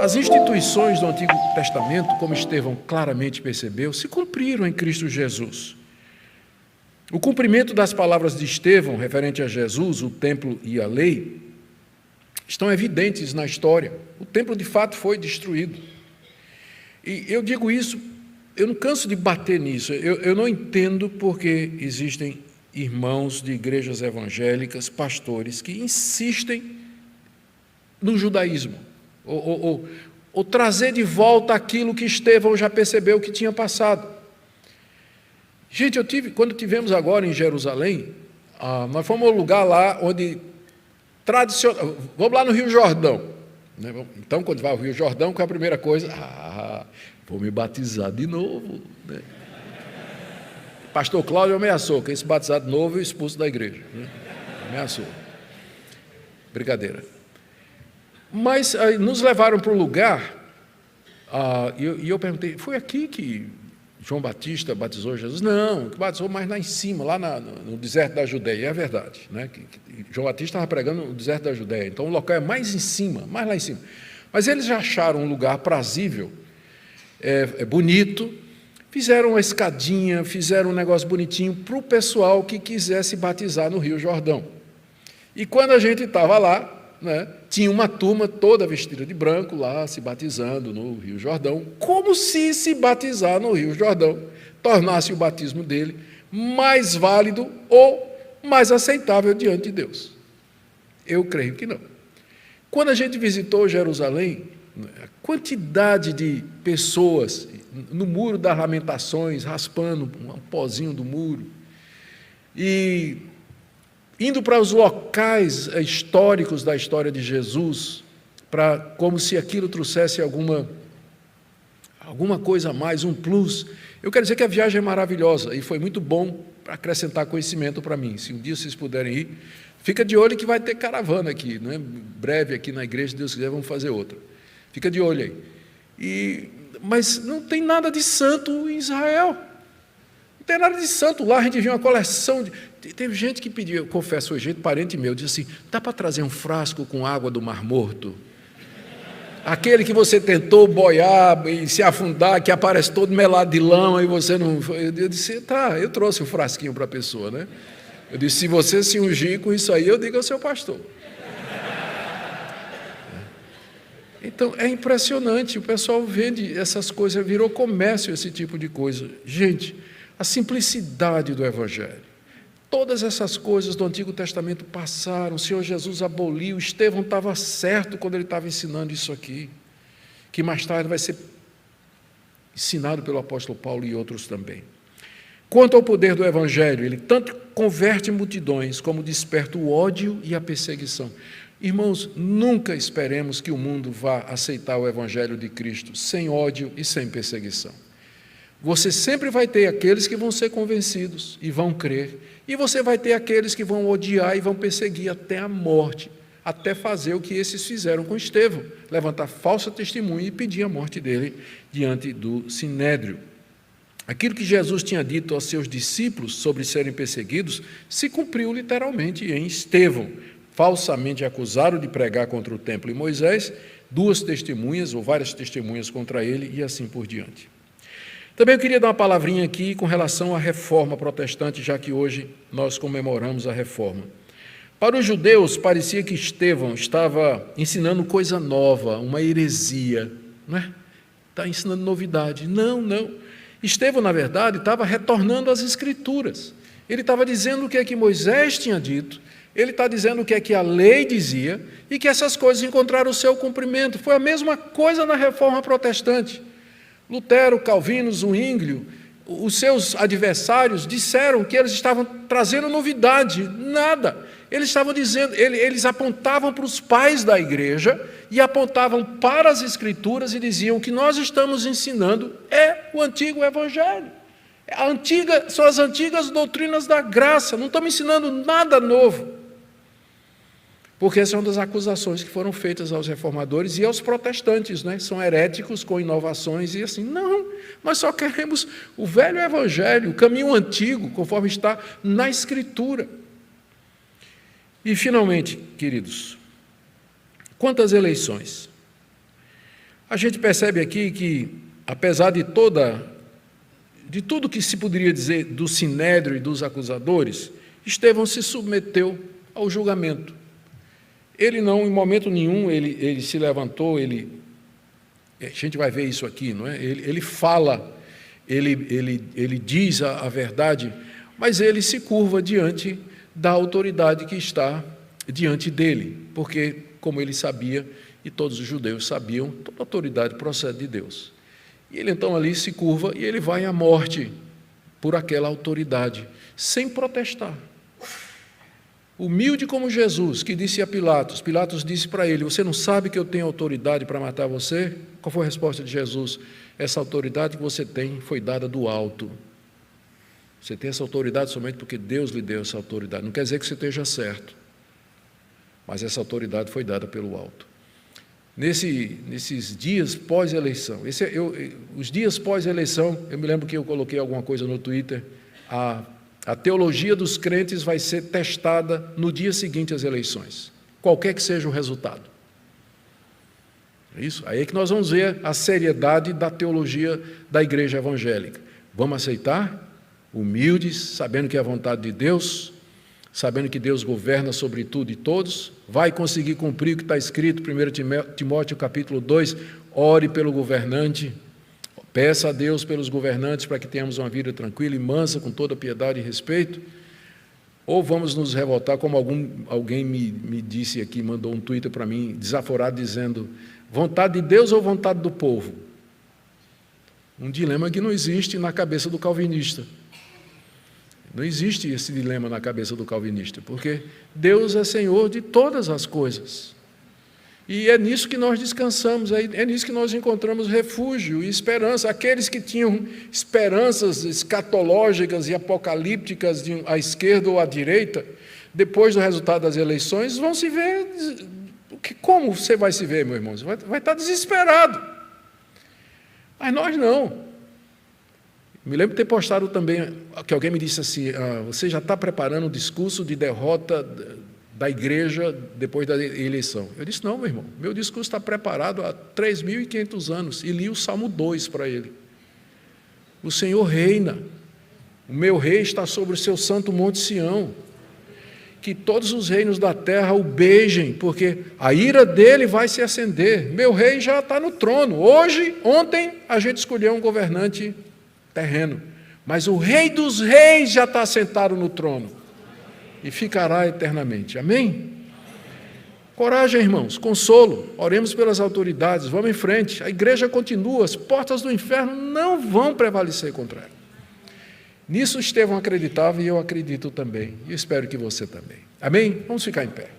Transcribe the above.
As instituições do Antigo Testamento, como Estevão claramente percebeu, se cumpriram em Cristo Jesus. O cumprimento das palavras de Estevão, referente a Jesus, o templo e a lei, estão evidentes na história. O templo, de fato, foi destruído. E eu digo isso, eu não canso de bater nisso, eu não entendo porque existem irmãos de igrejas evangélicas, pastores, que insistem no judaísmo, ou trazer de volta aquilo que Estevão já percebeu que tinha passado. Gente, quando tivemos agora em Jerusalém, nós fomos ao lugar lá onde, tradicional, vamos lá no Rio Jordão, né? Então, quando vai ao Rio Jordão, qual é a primeira coisa? Vou me batizar de novo, né? Pastor Cláudio ameaçou que esse batizado novo eu expulso da igreja, né? Ameaçou. Brincadeira. Mas nos levaram para o lugar, e eu perguntei, foi aqui que João Batista batizou Jesus? Não, que batizou mais lá em cima, lá no deserto da Judeia. É verdade, né? Que João Batista estava pregando no deserto da Judeia, então o local é mais em cima, mais lá em cima. Mas eles já acharam um lugar prazível, bonito, fizeram uma escadinha, fizeram um negócio bonitinho para o pessoal que quisesse batizar no Rio Jordão. E quando a gente estava lá, né, tinha uma turma toda vestida de branco lá, se batizando no Rio Jordão, como se batizar no Rio Jordão tornasse o batismo dele mais válido ou mais aceitável diante de Deus. Eu creio que não. Quando a gente visitou Jerusalém, a quantidade de pessoas no Muro das Lamentações, raspando um pozinho do muro, e indo para os locais históricos da história de Jesus, como se aquilo trouxesse alguma coisa a mais, um plus. Eu quero dizer que a viagem é maravilhosa e foi muito bom para acrescentar conhecimento para mim. Se um dia vocês puderem ir, fica de olho que vai ter caravana aqui, não é? Breve aqui na igreja, se Deus quiser, vamos fazer outra. Fica de olho aí. Mas não tem nada de santo em Israel. Não tem nada de santo lá. A gente viu uma coleção. Teve gente que pediu, eu confesso, foi gente, parente meu, disse assim, dá para trazer um frasco com água do Mar Morto? Aquele que você tentou boiar e se afundar, que aparece todo melado de lama e você não... Eu disse, tá, eu trouxe um frasquinho para a pessoa, né? Eu disse, se você se ungir com isso aí, eu digo ao seu pastor. Então, é impressionante, o pessoal vende essas coisas, virou comércio esse tipo de coisa. Gente, a simplicidade do Evangelho. Todas essas coisas do Antigo Testamento passaram, o Senhor Jesus aboliu, Estevão estava certo quando ele estava ensinando isso aqui, que mais tarde vai ser ensinado pelo apóstolo Paulo e outros também. Quanto ao poder do Evangelho, ele tanto converte multidões, como desperta o ódio e a perseguição. Irmãos, nunca esperemos que o mundo vá aceitar o Evangelho de Cristo sem ódio e sem perseguição. Você sempre vai ter aqueles que vão ser convencidos e vão crer, e você vai ter aqueles que vão odiar e vão perseguir até a morte, até fazer o que esses fizeram com Estevão, levantar falsa testemunha e pedir a morte dele diante do Sinédrio. Aquilo que Jesus tinha dito aos seus discípulos sobre serem perseguidos se cumpriu literalmente em Estevão. Falsamente acusaram de pregar contra o templo e Moisés, 2 testemunhas ou várias testemunhas contra ele e assim por diante. Também eu queria dar uma palavrinha aqui com relação à reforma protestante, já que hoje nós comemoramos a reforma. Para os judeus, parecia que Estevão estava ensinando coisa nova, uma heresia, não é? Está ensinando novidade. Não. Estevão, na verdade, estava retornando às Escrituras. Ele estava dizendo o que é que Moisés tinha dito, ele está dizendo o que é que a lei dizia e que essas coisas encontraram o seu cumprimento. Foi a mesma coisa na reforma protestante. Lutero, Calvino, Zwinglio, os seus adversários disseram que eles estavam trazendo novidade, nada. Eles estavam dizendo, eles apontavam para os pais da igreja e apontavam para as Escrituras e diziam: o que nós estamos ensinando é o antigo Evangelho. São as antigas doutrinas da graça, não estamos ensinando nada novo. Porque essa é uma das acusações que foram feitas aos reformadores e aos protestantes, né? São heréticos com inovações e assim, não, nós só queremos o velho Evangelho, o caminho antigo, conforme está na Escritura. E, finalmente, queridos, quanto às eleições, A gente percebe aqui que, apesar de tudo que se poderia dizer do sinédrio e dos acusadores, Estevão se submeteu ao julgamento. Ele não, em momento nenhum, ele se levantou, a gente vai ver isso aqui, não é? Ele fala, ele diz a verdade, mas ele se curva diante da autoridade que está diante dele, porque, como ele sabia, e todos os judeus sabiam, toda autoridade procede de Deus. E ele então ali se curva e ele vai à morte por aquela autoridade, sem protestar. Humilde como Jesus, que disse a Pilatos disse para ele: você não sabe que eu tenho autoridade para matar você? Qual foi a resposta de Jesus? Essa autoridade que você tem foi dada do alto. Você tem essa autoridade somente porque Deus lhe deu essa autoridade. Não quer dizer que você esteja certo, mas essa autoridade foi dada pelo alto. Nesses dias pós-eleição, os dias pós-eleição, eu me lembro que eu coloquei alguma coisa no Twitter, a teologia dos crentes vai ser testada no dia seguinte às eleições, qualquer que seja o resultado. É isso? Aí é que nós vamos ver a seriedade da teologia da igreja evangélica. Vamos aceitar? Humildes, sabendo que é a vontade de Deus, sabendo que Deus governa sobre tudo e todos, vai conseguir cumprir o que está escrito, 1 Timóteo capítulo 2, ore pelo governante, peça a Deus pelos governantes para que tenhamos uma vida tranquila e mansa, com toda piedade e respeito, ou vamos nos revoltar, como alguém me disse aqui, mandou um Twitter para mim, desaforado, dizendo, vontade de Deus ou vontade do povo? Um dilema que não existe na cabeça do calvinista. Não existe esse dilema na cabeça do calvinista, porque Deus é Senhor de todas as coisas. E é nisso que nós descansamos, é nisso que nós encontramos refúgio e esperança. Aqueles que tinham esperanças escatológicas e apocalípticas à esquerda ou à direita, depois do resultado das eleições, vão se ver... Como você vai se ver, meu irmão? Você vai estar desesperado. Mas nós não. Me lembro de ter postado também, que alguém me disse assim, você já está preparando o discurso de derrota da igreja depois da eleição. Eu disse, não, meu irmão, meu discurso está preparado há 3.500 anos, e li o Salmo 2 para ele. O Senhor reina, o meu rei está sobre o seu santo monte Sião, que todos os reinos da terra o beijem, porque a ira dele vai se acender, meu rei já está no trono. Ontem a gente escolheu um governante terreno, mas o Rei dos Reis já está sentado no trono e ficará eternamente. Amém? Coragem, irmãos, consolo, oremos pelas autoridades, vamos em frente, a igreja continua, as portas do inferno não vão prevalecer contra ela. Nisso Estevão acreditava e eu acredito também, e espero que você também. Amém? Vamos ficar em pé.